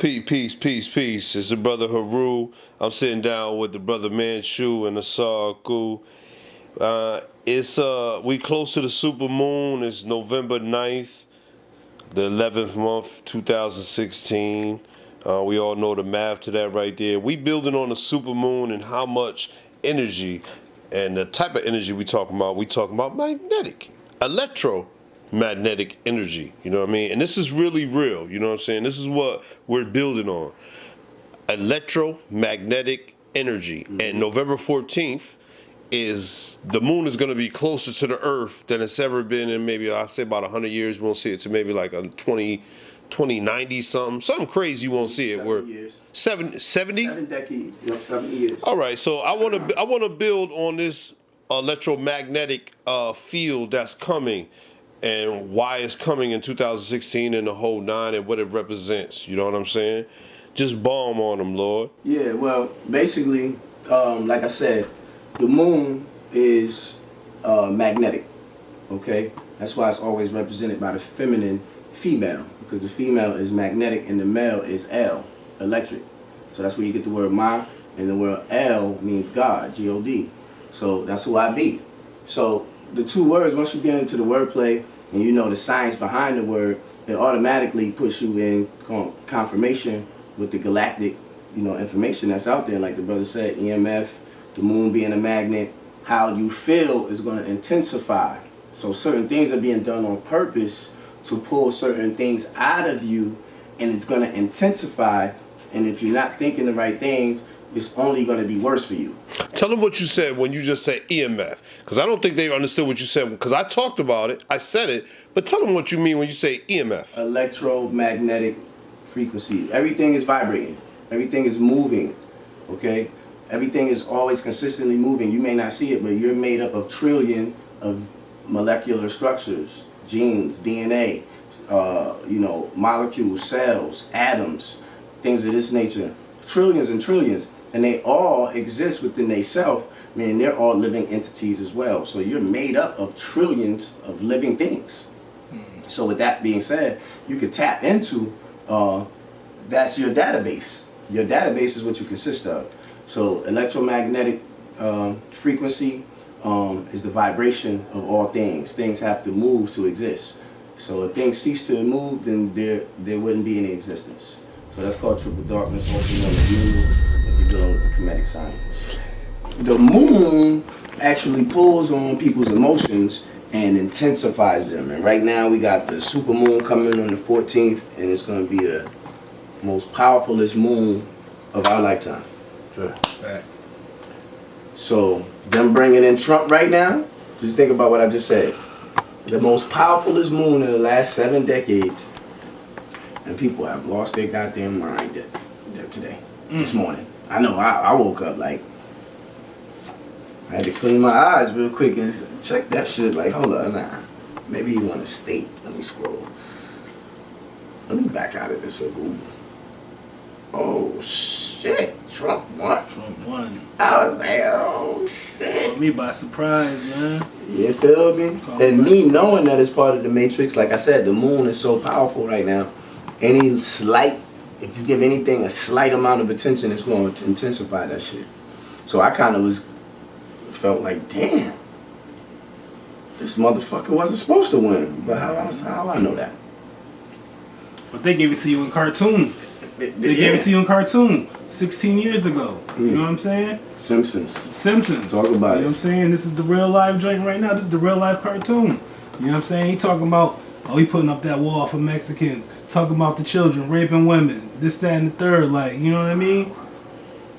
Peace. It's the brother Haru. I'm sitting down with the brother Manchu and the Saku. It's we close to the Supermoon. It's November 9th, the 11th month, 2016. We all know the math to that right there. We building on the Supermoon and how much energy and the type of energy we talking about. We talking about magnetic, electromagnetic energy. You know what I mean? And this is really real. You know what I'm saying? This is what we're building on. Electromagnetic energy. Mm-hmm. And November 14th is the moon is going to be closer to the earth than it's ever been in maybe, I'll say about 100 years. We won't see it to maybe like a 2090 something crazy. You won't see it. 70 years. 70? 7 decades. Yep, 70 years. All right. So I want to build on this electromagnetic field that's coming and why it's coming in 2016 and the whole nine and what it represents. You know what I'm saying? Just bomb on them, Lord. Yeah, well, basically, like I said, the moon is magnetic, okay? That's why it's always represented by the feminine female, because the female is magnetic and the male is L, electric. So that's where you get the word ma, and the word L means God, G-O-D. So that's who I be. So the two words, once you get into the wordplay and you know the science behind the word, it automatically puts you in confirmation with the galactic, information that's out there. Like the brother said, EMF, the moon being a magnet, how you feel is going to intensify. So certain things are being done on purpose to pull certain things out of you, and it's going to intensify. And if you're not thinking the right things, it's only going to be worse for you. Tell them what you said when you just said EMF, because I don't think they understood what you said, because I talked about it, I said it, but tell them what you mean when you say EMF. Electromagnetic frequency. Everything is vibrating. Everything is moving, okay? Everything is always consistently moving. You may not see it, but you're made up of trillion of molecular structures, genes, DNA, molecules, cells, atoms, things of this nature. Trillions and trillions. And they all exist within themselves, meaning they're all living entities as well. So you're made up of trillions of living things. So with that being said, you could tap into, that's your database. Your database is what you consist of. So electromagnetic frequency is the vibration of all things. Things have to move to exist. So if things cease to move, then there wouldn't be any existence. So that's called triple darkness, also known as moon, if you're dealing with the Kemetic science. The moon actually pulls on people's emotions and intensifies them. And right now we got the supermoon coming on the 14th, and it's going to be the most powerfulest moon of our lifetime. Sure. Facts. So them bringing in Trump right now, just think about what I just said. The most powerfulest moon in the last 7 decades. And people have lost their goddamn mind today, this morning. I know, I woke up like, I had to clean my eyes real quick and check that shit like, hold on, nah. Maybe he want to state. Let me scroll. Let me back out of this a Google. Oh shit, Trump won. Trump won. I was like, oh shit. Caught me by surprise, man. You feel me? And me knowing that it's part of the matrix, like I said, the moon is so powerful right now. Any slight, if you give anything a slight amount of attention, it's going to intensify that shit. So I kind of felt like, damn, this motherfucker wasn't supposed to win. But how I know that? But they gave it to you in cartoon. They gave it to you in cartoon 16 years ago. You know what I'm saying? Simpsons. You Talk about it. know what I'm saying? This is the real life joint right now. This is the real life cartoon. You know what I'm saying? He talking about, he putting up that wall for Mexicans. Talking about the children, raping women, this, that, and the third. Like, you know what I mean?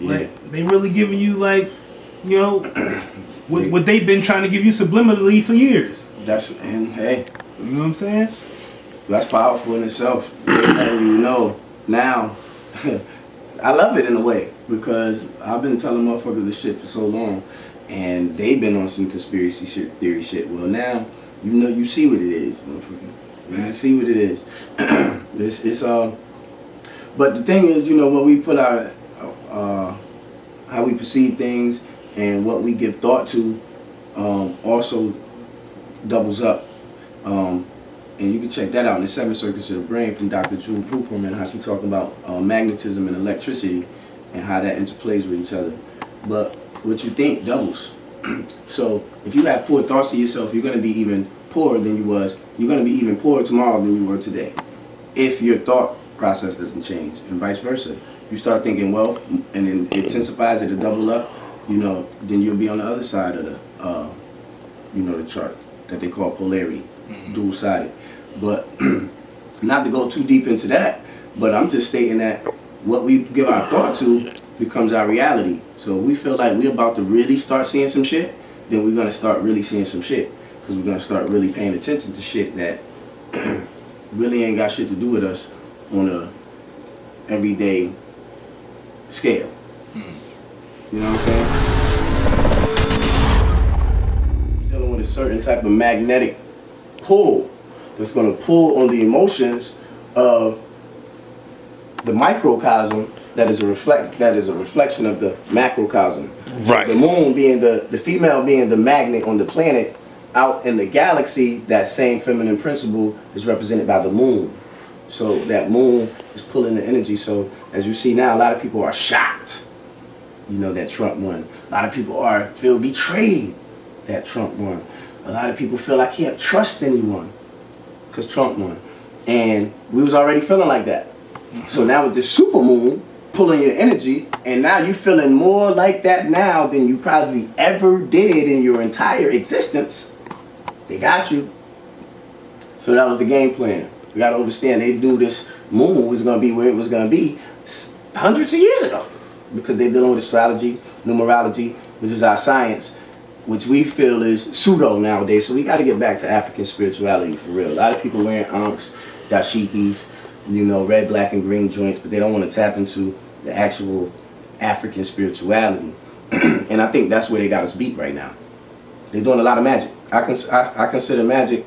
Yeah. Like, they really giving you, like, what they've been trying to give you subliminally for years. And hey. You know what I'm saying? That's powerful in itself. And now, I love it in a way, because I've been telling motherfuckers this shit for so long, and they've been on some conspiracy theory shit. Well, now, you see what it is, motherfucker. You see what it is. But the thing is, when we put our, how we perceive things and what we give thought to, also doubles up. And you can check that out in the 7 Circuits of the Brain from Dr. Jewel Cooperman, how she talking about magnetism and electricity and how that interplays with each other. But what you think doubles. So if you have poor thoughts of yourself, you're going to be even poorer than you was. You're going to be even poorer tomorrow than you were today, if your thought process doesn't change, and vice versa. You start thinking wealth, and then it intensifies, it'll double up. You know, then you'll be on the other side of the, you know, the chart that they call polarity, dual-sided. But not to go too deep into that, but I'm just stating that what we give our thought to becomes our reality. So if we feel like we're about to really start seeing some shit, then we're gonna start really seeing some shit, because we're gonna start really paying attention to shit that really ain't got shit to do with us on a everyday scale. You know what I'm saying? Dealing with a certain type of magnetic pull that's going to pull on the emotions of the microcosm that is a reflection of the macrocosm. Right. The moon being the female being the magnet on the planet, out in the galaxy, that same feminine principle is represented by the moon. So that moon is pulling the energy. So as you see now, a lot of people are shocked, you know, that Trump won. A lot of people feel betrayed that Trump won. A lot of people feel I can't trust anyone because Trump won. And we was already feeling like that. So now with this supermoon pulling your energy, and now you're feeling more like that now than you probably ever did in your entire existence. They got you. So that was the game plan. You got to understand, they knew this moon was going to be where it was going to be hundreds of years ago, because they're dealing with astrology, numerology, which is our science, which we feel is pseudo nowadays. So we got to get back to African spirituality for real. A lot of people wearing ankhs, dashikis, you know, red, black, and green joints, but they don't want to tap into the actual African spirituality. And I think that's where they got us beat right now. They're doing a lot of magic. I consider magic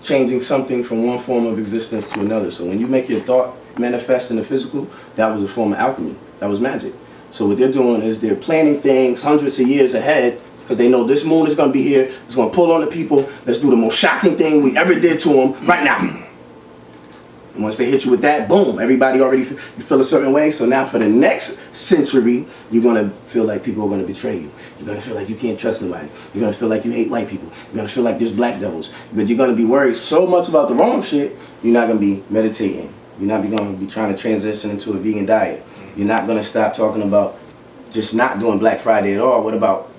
changing something from one form of existence to another. So when you make your thought manifest in the physical, that was a form of alchemy. That was magic. So what they're doing is they're planning things hundreds of years ahead, because they know this moon is going to be here. It's going to pull on the people. Let's do the most shocking thing we ever did to them right now. And once they hit you with that, boom, everybody already you feel a certain way. So now for the next century, you're going to feel like people are going to betray you. You're going to feel like you can't trust nobody. You're going to feel like you hate white people. You're going to feel like there's black devils. But you're going to be worried so much about the wrong shit, you're not going to be meditating. You're not going to be trying to transition into a vegan diet. You're not going to stop talking about just not doing Black Friday at all. What about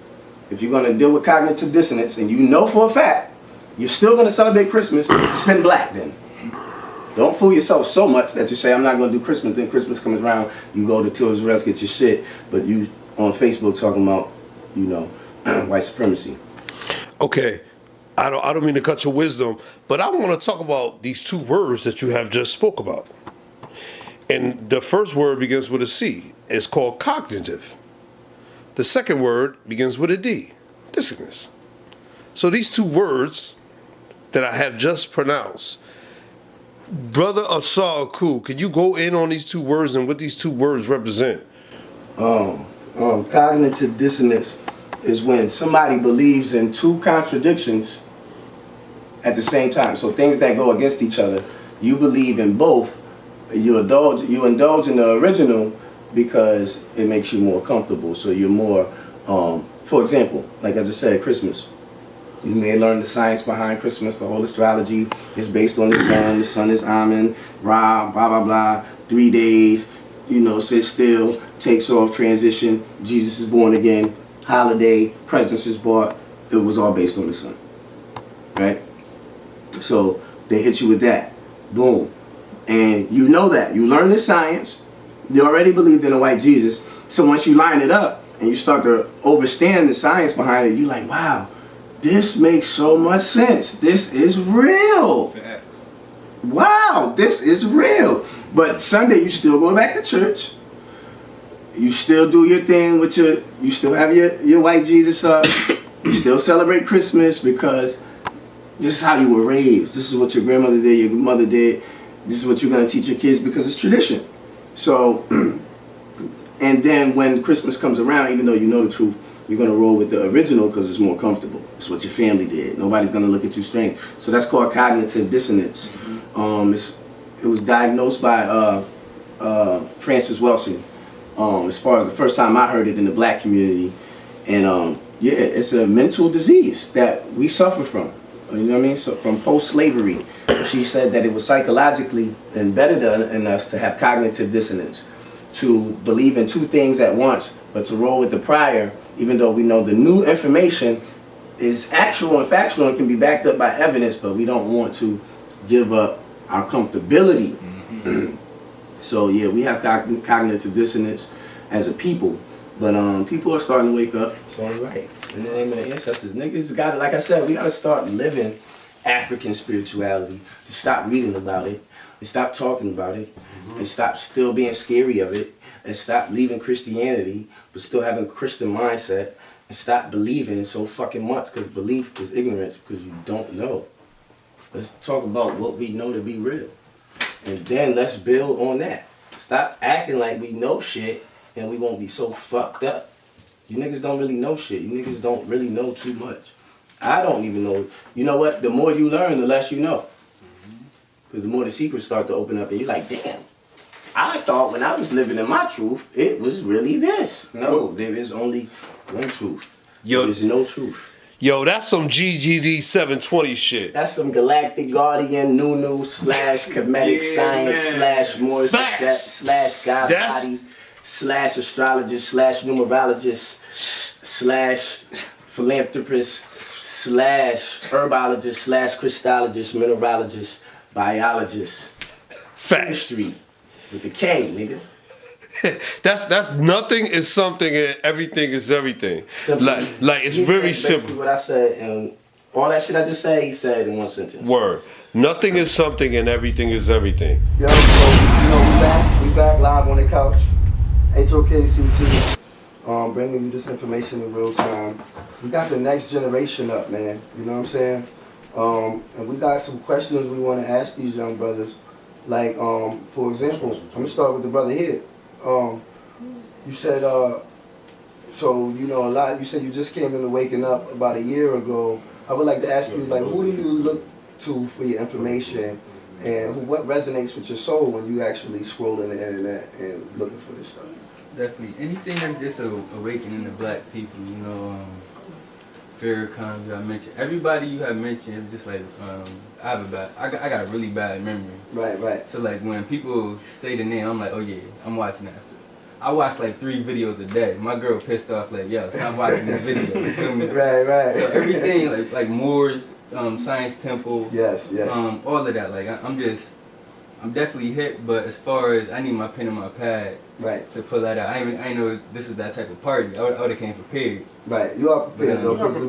if you're going to deal with cognitive dissonance and you know for a fact you're still going to celebrate Christmas, spend black then. Don't fool yourself so much that you say, I'm not going to do Christmas, then Christmas comes around, you go to Toys R Us, get your shit, but you on Facebook talking about, you know, white supremacy. Okay, I don't mean to cut your wisdom, but I want to talk about these two words that you have just spoke about. And the first word begins with a C. It's called cognitive. The second word begins with a D, dissonance. So these two words that I have just pronounced, Brother HOKCT, could you go in on these two words and what these two words represent? Cognitive dissonance is when somebody believes in two contradictions at the same time. So things that go against each other, you believe in both. You indulge in the original because it makes you more comfortable. So you're more, for example, like I just said, Christmas. You may learn the science behind Christmas. The whole astrology is based on the sun. The sun is Amen, Ra, blah, blah, blah. 3 days, you know, sit still, takes off, transition. Jesus is born again. Holiday, presents is bought. It was all based on the sun, right? So they hit you with that. Boom. And you know that. You learn the science. You already believed in a white Jesus. So once you line it up and you start to understand the science behind it, you're like, wow, this makes so much sense. This is real. Facts. Wow, this is real. But Sunday, you still go back to church. You still do your thing with you still have your white Jesus up. You still celebrate Christmas because this is how you were raised. This is what your grandmother did, your mother did. This is what you're going to teach your kids because it's tradition. So, and then when Christmas comes around, even though you know the truth, You're gonna roll with the original because it's more comfortable. It's what your family did. Nobody's gonna look at you strange. So that's called cognitive dissonance. It was diagnosed by Francis Wilson. As far as the first time I heard it in the black community, and yeah, it's a mental disease that we suffer from. You know what I mean? So from post-slavery, she said that it was psychologically embedded in us to have cognitive dissonance, to believe in two things at once, but to roll with the prior, even though we know the new information is actual and factual and can be backed up by evidence, but we don't want to give up our comfortability. So yeah, we have cognitive dissonance as a people, but people are starting to wake up. So all right, in the name of the ancestors, niggas got to, like I said, we got to start living African spirituality. Stop reading about it, and stop talking about it, and stop still being scary of it, and stop leaving Christianity but still having Christian mindset, and stop believing so fucking much, because belief is ignorance because you don't know. Let's talk about what we know to be real. And then let's build on that. Stop acting like we know shit and we won't be so fucked up. You niggas don't really know shit. You niggas don't really know too much. I don't even know. You know what? The more you learn, the less you know. Because the more the secrets start to open up and you're like, damn, I thought when I was living in my truth, it was really this. No, there is only one truth. There is no truth. Yo, that's some GGD 720 shit. That's some Galactic Guardian, Nunu / Comedic Science / Morris / God Body / astrologist / numerologist / philanthropist / herbologist / Christologist, mineralogist, biologist. Facts. History with the K, nigga. That's nothing is something and everything is everything. Simple. Like it's very simple. What I said, and all that shit I just said, he said in one sentence. Word. Nothing is something and everything is everything. Yo, so you know we back live on the couch. HOKCT, bringing you this information in real time. We got the next generation up, man. You know what I'm saying? And we got some questions we want to ask these young brothers. Like, for example, I'm gonna start with the brother here. You said, so you know a lot. You said you just came into waking up about a year ago. I would like to ask you, like, who do you look to for your information, and what resonates with your soul when you actually scrolling the internet and looking for this stuff? Definitely. Anything that's just awakening the black people, you know, Farrakhan, you have mentioned. Everybody you have mentioned, it's just like, I got a really bad memory. Right. So like when people say the name, I'm like, oh yeah, I'm watching that. I watch like 3 videos a day. My girl pissed off like, yo, stop watching this video. You feel me? Right. So everything like Moore's, Science Temple. Yes. All of that. Like I'm definitely hip, but as far as I need my pen and my pad to pull that out. I ain't know this was that type of party. I would have came prepared. Right, you are prepared though, because the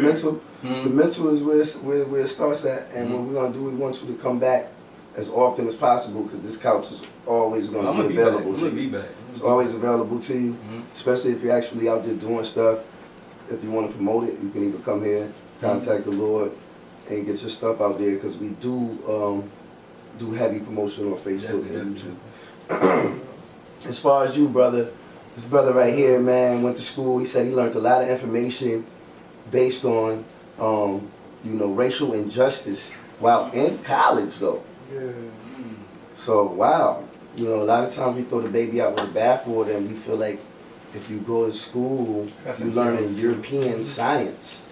mental is where it starts at, and what we're gonna do, we want you to come back as often as possible, because this couch is always gonna be available to you. It's always available to you, especially if you're actually out there doing stuff. If you want to promote it, you can either come here, contact the Lord, and get your stuff out there, because we do heavy promotion on Facebook and YouTube. As far as you, brother, this brother right here, man, went to school. He said he learned a lot of information based on, you know, racial injustice while in college, though. Yeah. So, wow. You know, a lot of times we throw the baby out with the bathwater, and we feel like if you go to school, you learn in European science.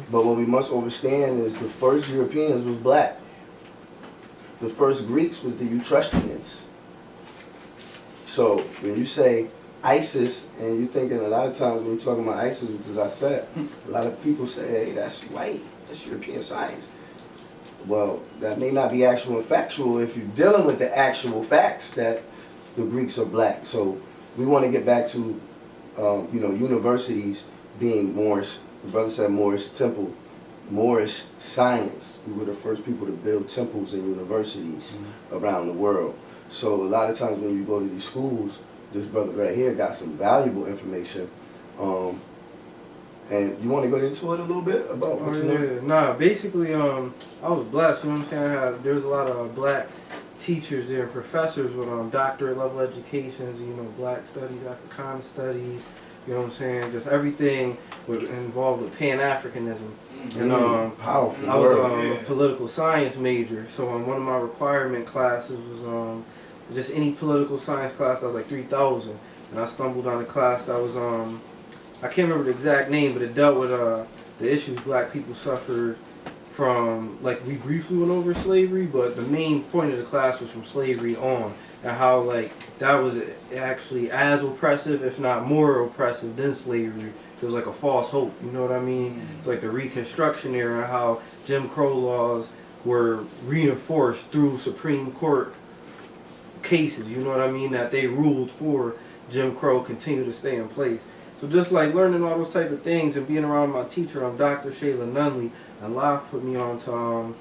But what we must understand is the first Europeans was black. The first Greeks was the Etruscans. So when you say ISIS, and you're thinking a lot of times when you're talking about ISIS, which as I said, a lot of people say, hey, that's white, that's European science. Well, that may not be actual and factual if you're dealing with the actual facts that the Greeks are black. So we want to get back to, you know, universities being Moorish. The brother said Moorish temple. Moorish science. We were the first people to build temples and universities around the world. So a lot of times when you go to these schools, this brother right here got some valuable information. And you want to go into it a little bit about what you know? Nah, basically, I was blessed, you know what I'm saying? There was a lot of black teachers there, professors with doctorate level educations, you know, black studies, Africana studies, You know what I'm saying? Just everything involved with Pan-Africanism. And Powerful I was word. a political science major, so one of my requirement classes was just any political science class that was like 3,000. And I stumbled on a class that was I can't remember the exact name, but it dealt with the issues black people suffered from, like, we briefly went over slavery, but the main point of the class was from slavery on, and how, like, that was actually as oppressive, if not more oppressive than slavery. It was like a false hope, you know what I mean? It's like the Reconstruction era, and how Jim Crow laws were reinforced through Supreme Court cases, you know what I mean, that they ruled for Jim Crow continue to stay in place. So just like learning all those type of things and being around my teacher, Dr. Shayla Nunley, and Live put me on to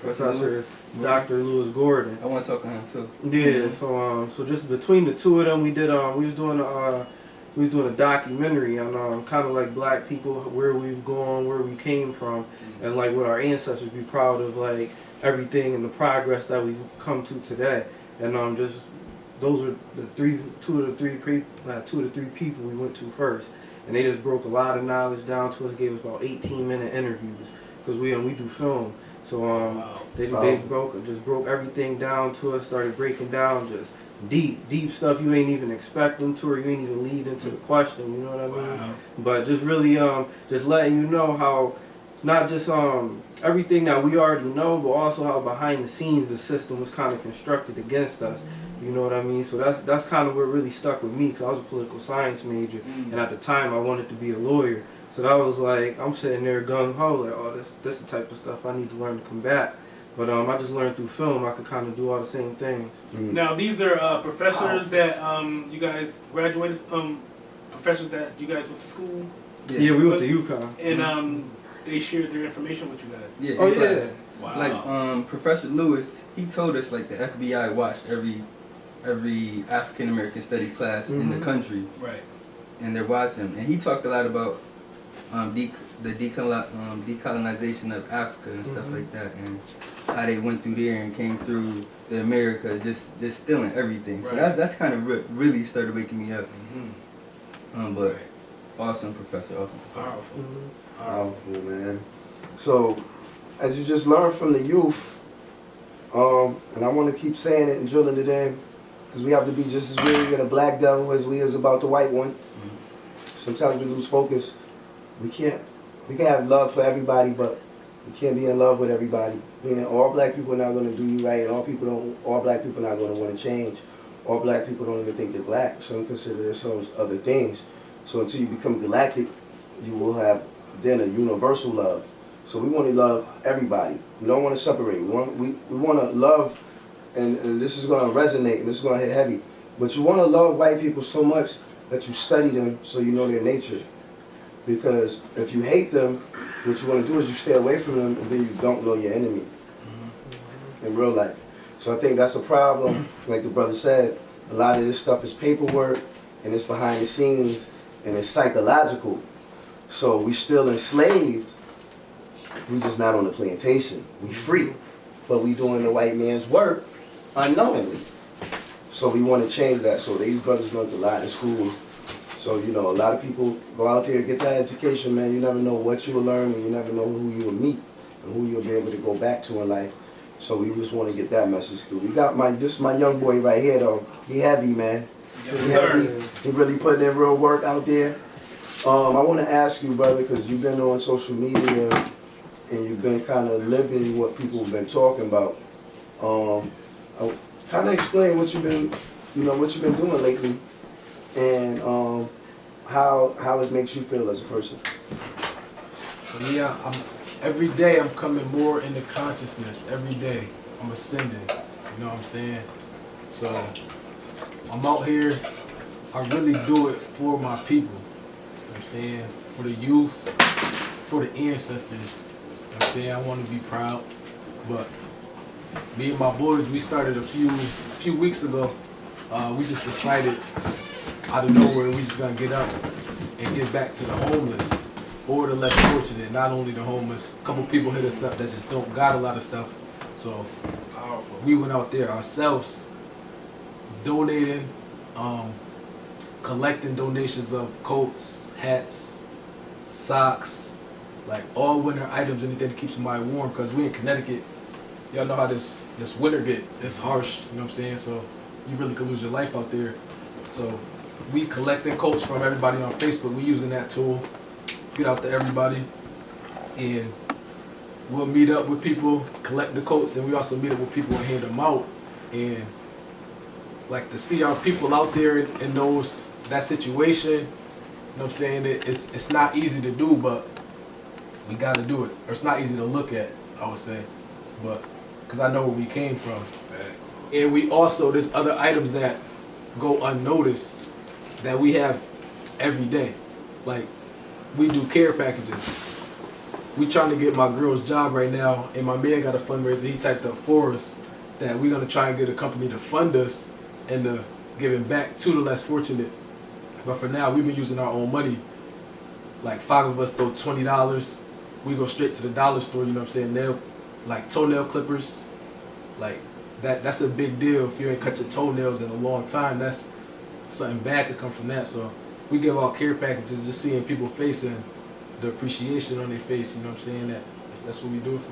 Professor Dr. Lewis Gordon. I want to talk to him too. Yeah, so just between the two of them, we was doing a documentary on kind of like black people, where we've gone, where we came from, and like what our ancestors be proud of, like everything and the progress that we've come to today. And just those are the two to three people we went to first, and they just broke a lot of knowledge down to us. Gave us about 18-minute interviews, because we do film. So they broke everything down to us. Started breaking down just deep stuff you ain't even expect them to, or you ain't even lead into the question. You know what I mean? But just really just letting you know how not just everything that we already know, but also how behind the scenes the system was kind of constructed against us. You know what I mean? So that's kind of what really stuck with me, because I was a political science major, and at the time I wanted to be a lawyer. So that was like, I'm sitting there gung ho, like, oh, this is the type of stuff I need to learn to combat. But I just learned through film I could kind of do all the same things. Now these are professors that you guys graduated, professors that you guys went to school. Yeah, we went to UConn. And they shared their information with you guys. Yeah. Oh in yeah. class. Wow. Like Professor Lewis, he told us like the FBI watched every African American studies class in the country, Right. and they're watching. And he talked a lot about the decolonization of Africa and stuff like that, and how they went through there and came through the America just stealing everything. So Right. that's kind of really started waking me up. But awesome professor, awesome professor. Powerful. Powerful, man. So, as you just learned from the youth, and I want to keep saying it and drilling it in, because we have to be just as weary of the black devil as we is about the white one. Sometimes we lose focus. We can have love for everybody, but we can't be in love with everybody. Meaning all black people are not going to do you right, and all black people are not going to want to change. All black people don't even think they're black. Some consider themselves other things. So until you become galactic, you will have then a universal love. So we want to love everybody. We don't want to separate. We want to love, and this is going to resonate, and this is going to hit heavy. But you want to love white people so much that you study them so you know their nature. Because if you hate them, what you want to do is you stay away from them, and then you don't know your enemy in real life. So I think that's a problem. Like the brother said, a lot of this stuff is paperwork, and it's behind the scenes, and it's psychological. So we still enslaved. We just not on the plantation. We free, but we doing the white man's work unknowingly. So we want to change that. So these brothers learned a lot in school. So, you know, a lot of people go out there and get that education, man. You never know what you will learn, and you never know who you will meet and who you'll be able to go back to in life. So we just want to get that message through. We got this is my young boy right here, though. He heavy, man. Yes, He sir. heavy. He really putting in real work out there. I want to ask you, brother, because you've been on social media and you've been kind of living what people have been talking about. Kind of explain what you've been doing lately, and how it makes you feel as a person. So yeah, every day I'm coming more into consciousness. Every day I'm ascending. You know what I'm saying? So I'm out here. I really do it for my people. You know what I'm saying? For the youth, for the ancestors. You know what I'm saying? I want to be proud. But me and my boys, we started a few weeks ago. We just decided out of nowhere we just gonna get up and get back to the homeless or the less fortunate. Not only the homeless, a couple people hit us up that just don't got a lot of stuff. So we went out there ourselves, donating collecting donations of coats, hats, socks, like all winter items, anything to keep somebody warm. Cause we in Connecticut, y'all know how this winter get. It's harsh, you know what I'm saying? So you really could lose your life out there. So we collecting coats from everybody on Facebook. We using that tool, get out to everybody, and we'll meet up with people, collect the coats, and we also meet up with people and hand them out. And like to see our people out there in that situation, you know what I'm saying? It's not easy to do, but we got to do it. Or it's not easy to look at, I would say, but because I know where we came from. Facts. And we also, there's other items that go unnoticed that we have every day. Like we do care packages. We trying to get my girl's job right now, and my man got a fundraiser. He typed up for us that we're gonna try and get a company to fund us and to giving back to the less fortunate. But for now, we've been using our own money. Like 5 of us throw $20. We go straight to the dollar store. You know what I'm saying? Nail, like toenail clippers, like that's a big deal. If you ain't cut your toenails in a long time, that's something bad could come from that. So we give out care packages, just seeing people facing the appreciation on their face. You know what I'm saying? That's what we do it for.